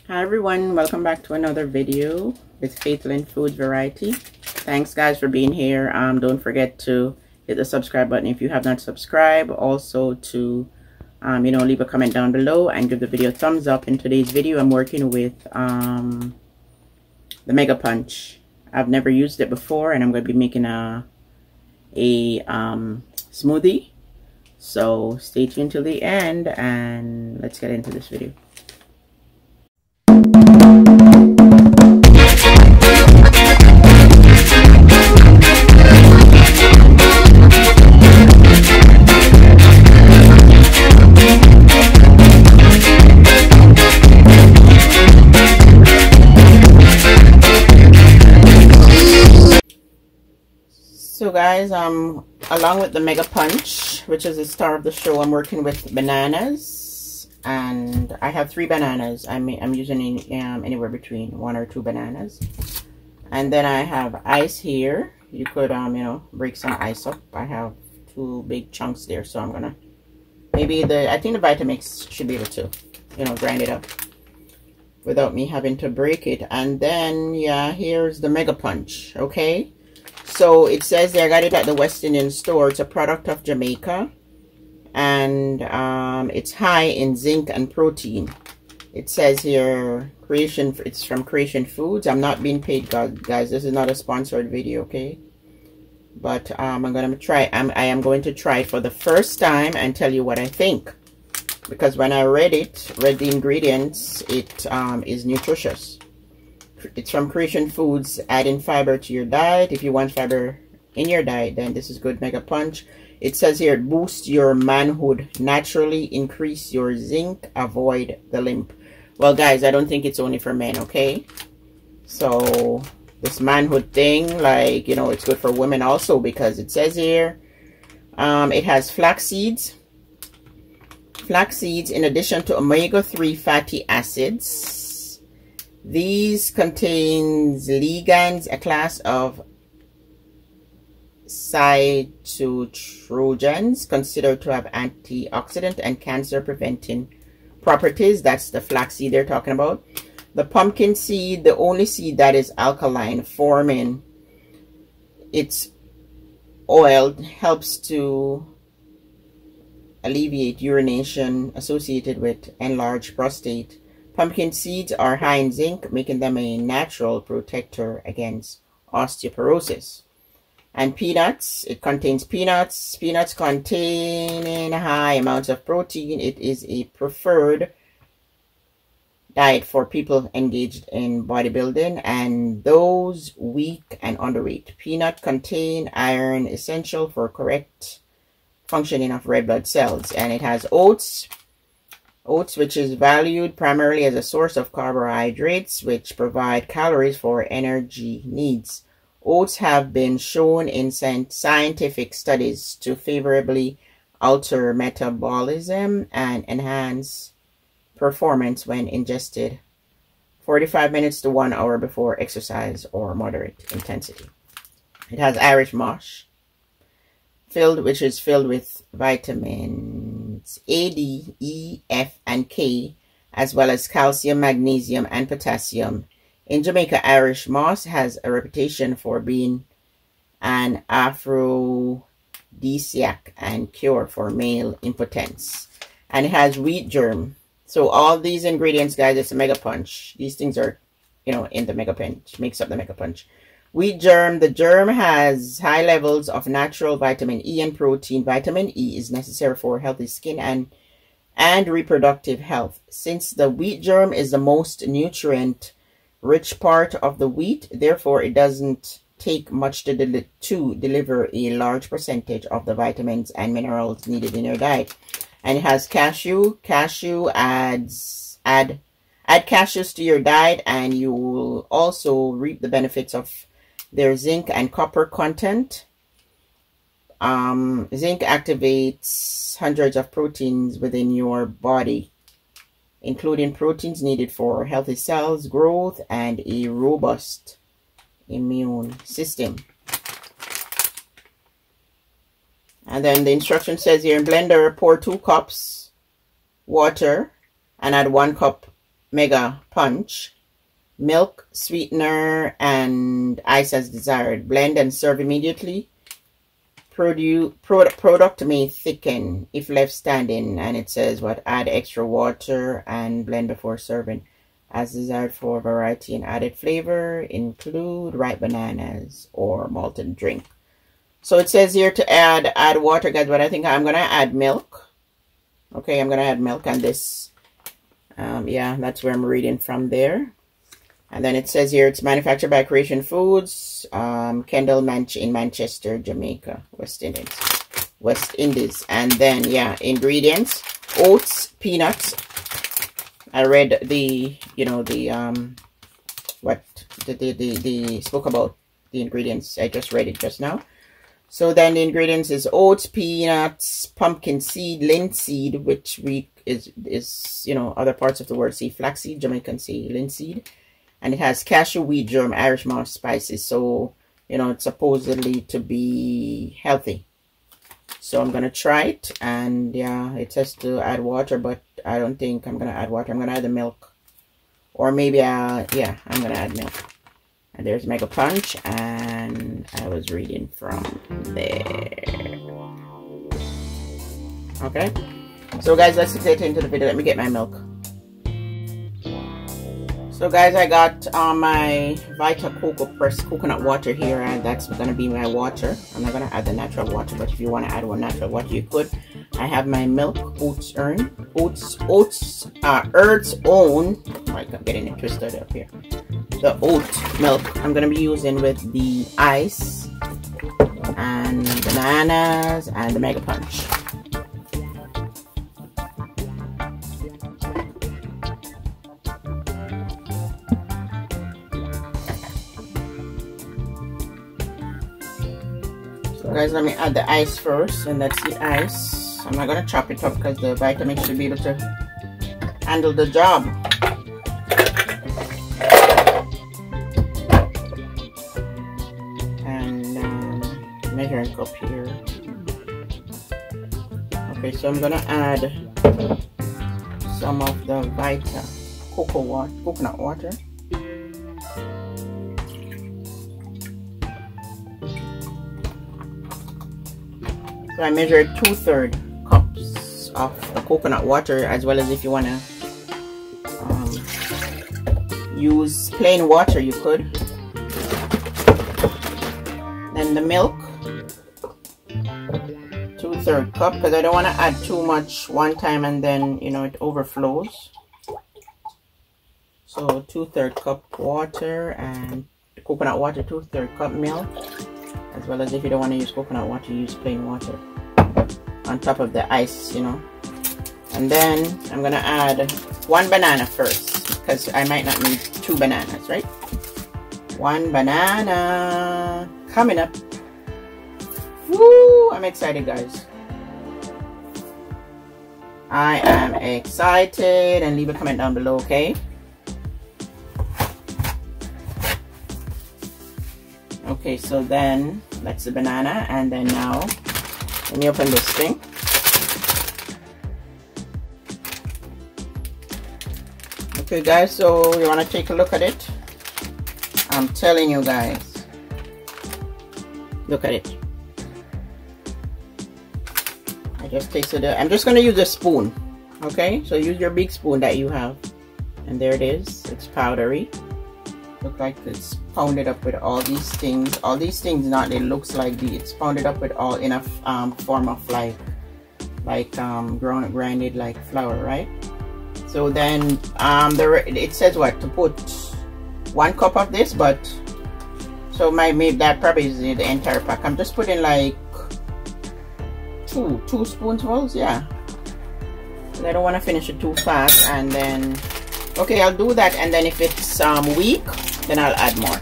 Hi everyone, welcome back to another video with Faithlin Food Variety. Thanks guys for being here. Don't forget to hit the subscribe button if you have not subscribed. Also to leave a comment down below and give the video a thumbs up. In today's video I'm working with the Mega Punch. I've never used it before and I'm going to be making a smoothie. So stay tuned till the end and let's get into this video. So guys, along with the Mega Punch, which is the star of the show, I'm working with bananas, and I have 3 bananas. I'm using anywhere between 1 or 2 bananas, and then I have ice here. You could break some ice up. I have 2 big chunks there, so I'm gonna I think the Vitamix should be able to grind it up without me having to break it. And then yeah, here's the Mega Punch. Okay. So it says there, I got it at the West Indian store. It's a product of Jamaica, and it's high in zinc and protein. It says here it's from Creation Foods. I'm not being paid, guys. This is not a sponsored video, okay? But I am going to try it for the first time and tell you what I think, because when I read the ingredients, it is nutritious. It's from Creation Foods, adding fiber to your diet. If you want fiber in your diet, then this is good. Mega Punch. It says here, boost your manhood, naturally increase your zinc, avoid the limp. Well, guys, I don't think it's only for men, okay? So this manhood thing, it's good for women also, because it says here, it has flax seeds. Flax seeds, in addition to omega-3 fatty acids. These contains ligands, a class of cytoestrogens considered to have antioxidant and cancer-preventing properties. That's the flaxseed they're talking about. The pumpkin seed, the only seed that is alkaline forming, its oil helps to alleviate urination associated with enlarged prostate. Pumpkin seeds are high in zinc, making them a natural protector against osteoporosis. And peanuts, it contains peanuts. Peanuts containing high amounts of protein. It is a preferred diet for people engaged in bodybuilding and those weak and underweight. Peanut contain iron, essential for correct functioning of red blood cells. And it has oats. Oats, which is valued primarily as a source of carbohydrates, which provide calories for energy needs. Oats have been shown in scientific studies to favorably alter metabolism and enhance performance when ingested 45 minutes to 1 hour before exercise or moderate intensity. It has Irish moss, which is filled with vitamins A, D, E, F, and K, as well as calcium, magnesium, and potassium. In Jamaica, Irish moss has a reputation for being an aphrodisiac and cure for male impotence. And it has wheat germ. So all these ingredients, guys, it's a Mega Punch. These things are, in the Mega Punch, makes up the Mega Punch. Wheat germ, the germ has high levels of natural vitamin E and protein. Vitamin E is necessary for healthy skin and reproductive health. Since the wheat germ is the most nutrient-rich part of the wheat, therefore it doesn't take much to deliver a large percentage of the vitamins and minerals needed in your diet. And it has cashew. Cashew add cashews to your diet and you will also reap the benefits of their zinc and copper content. Zinc activates hundreds of proteins within your body, including proteins needed for healthy cells, growth, and a robust immune system. And then the instruction says here, in blender, pour 2 cups water and add 1 cup Mega Punch. Milk, sweetener, and ice as desired. Blend and serve immediately. Product may thicken if left standing, and it says what, add extra water and blend before serving as desired for variety and added flavor. Include ripe bananas or malted drink. So it says here to add water, guys, but I think I'm gonna add milk. Okay, I'm gonna add milk, and this yeah, that's where I'm reading from there. And then it says here it's manufactured by Creation Foods, Kendall in Manchester, Jamaica, West Indies. And then, yeah, ingredients: oats, peanuts. I read the, you know, the spoke about the ingredients. I just read it just now. So then the ingredients is oats, peanuts, pumpkin seed, linseed, which is you know, other parts of the word say flaxseed, Jamaican say linseed. And it has cashew, wheat germ, Irish moss, spices. So, you know, it's supposedly to be healthy. So I'm going to try it. And yeah, it says to add water, but I don't think I'm going to add water. I'm going to add the milk. Or maybe, yeah, I'm going to add milk. And there's Mega Punch. And I was reading from there. Okay. So guys, let's get into the video. Let me get my milk. So guys, I got my Vita Coco pressed coconut water here, and that's going to be my water. I'm not going to add the natural water, but if you want to add one natural water, you could. I have my milk, Earth's Own. I'm getting it twisted up here. The oat milk I'm going to be using with the ice and bananas and the Mega Punch. Guys, let me add the ice first, and that's the ice. I'm not going to chop it up because the vitamins should be able to handle the job. And measuring cup here. Okay, so I'm going to add some of the Vita coconut water. So I measured 2/3 cups of the coconut water, as well as if you want to use plain water, you could. Then the milk, 2/3 cup, because I don't want to add too much one time and then, you know, it overflows. So 2/3 cup water, and coconut water, 2/3 cup milk. As well as if you don't want to use coconut water, use plain water on top of the ice, you know. And then I'm going to add 1 banana first, because I might not need 2 bananas, right? 1 banana coming up. Woo! I'm excited, guys. I am excited. And leave a comment down below, okay? Okay, so then that's the banana, and then now let me open this thing. Okay guys, so you want to take a look at it. I'm telling you guys, look at it. I just tasted it. I'm just going to use a spoon. Okay, so use your big spoon that you have, and there it is. It's powdery. Look like it's pounded up with all these things. All these things, not it looks like it's pounded up with all in a form of like grinded like flour, right? So then it says what to put 1 cup of this, but so maybe that probably is the entire pack. I'm just putting like two spoonfuls, yeah. I don't want to finish it too fast, and then okay, I'll do that, and then if it's weak, then I'll add more.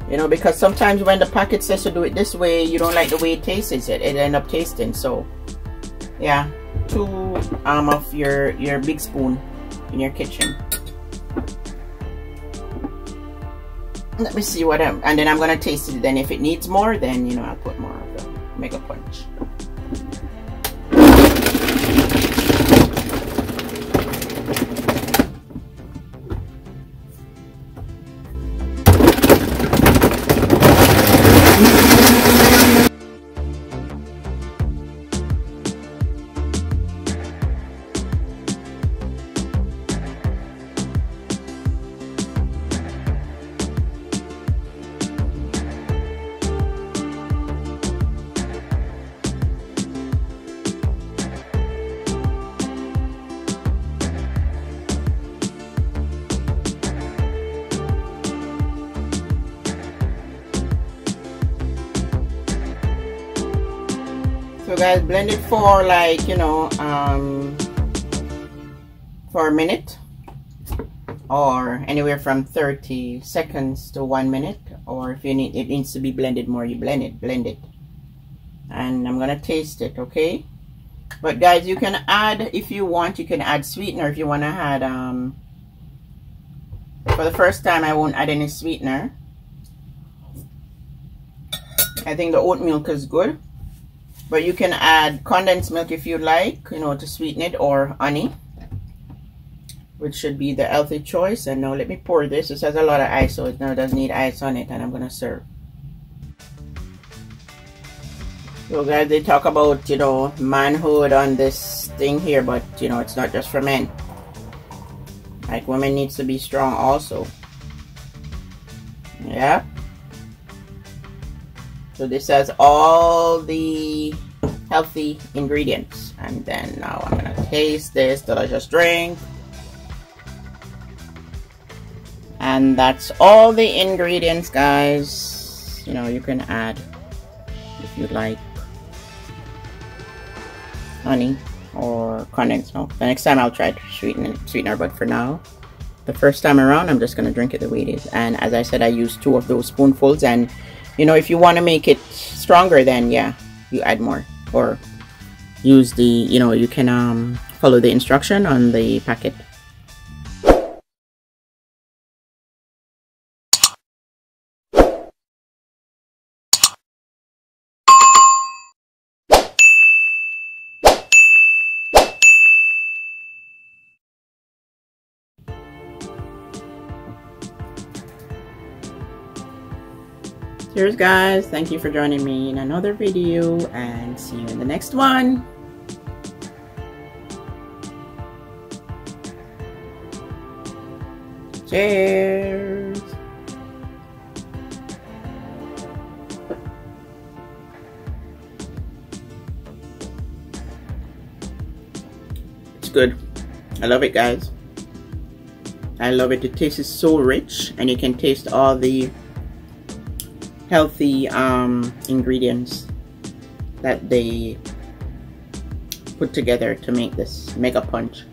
You know, because sometimes when the packet says to do it this way, you don't like the way it tastes, it end up tasting. So yeah, 2 of your big spoon in your kitchen. Let me see what and then I'm gonna taste it. Then if it needs more, then you know, I'll put more of the Mega Punch. guys, blend it for like, you know, for a minute, or anywhere from 30 seconds to 1 minute, or if you need it needs to be blended more, you blend it, and I'm gonna taste it. Okay, but guys, you can add, if you want, you can add sweetener if you want to add. For the first time, I won't add any sweetener. I think the oat milk is good, but you can add condensed milk if you like, you know, to sweeten it, or honey, which should be the healthy choice. And now let me pour this. This has a lot of ice, so it now doesn't need ice on it, and I'm gonna serve. So guys, they talk about, you know, manhood on this thing here, but you know, it's not just for men. Like, women needs to be strong also. Yeah. So this has all the healthy ingredients, and then now I'm gonna taste this delicious drink. And that's all the ingredients, guys. You know, you can add, if you like, honey or condensed milk. The next time I'll try to sweetener, but for now, the first time around, I'm just gonna drink it the way it is. And as I said, I used 2 of those spoonfuls, and you know, if you want to make it stronger, then yeah, you add more, or use the, you know, you can follow the instruction on the packet. Cheers, guys. Thank you for joining me in another video, and see you in the next one. Cheers. It's good. I love it, guys. I love it. It tastes so rich, and you can taste all the healthy ingredients that they put together to make this mega punch.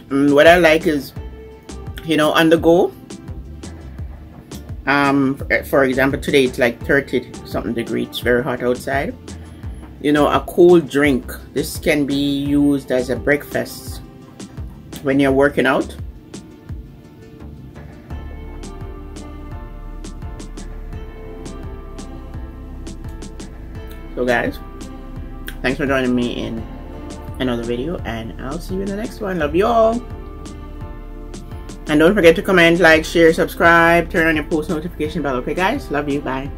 What I like is, you know, on the go, for example, today it's like 30 something degrees, it's very hot outside. You know, a cool drink, this can be used as a breakfast when you're working out. So guys, thanks for joining me in another video, and I'll see you in the next one. Love you all, and don't forget to comment, like, share, subscribe, turn on your post notification bell. Okay guys, love you, bye.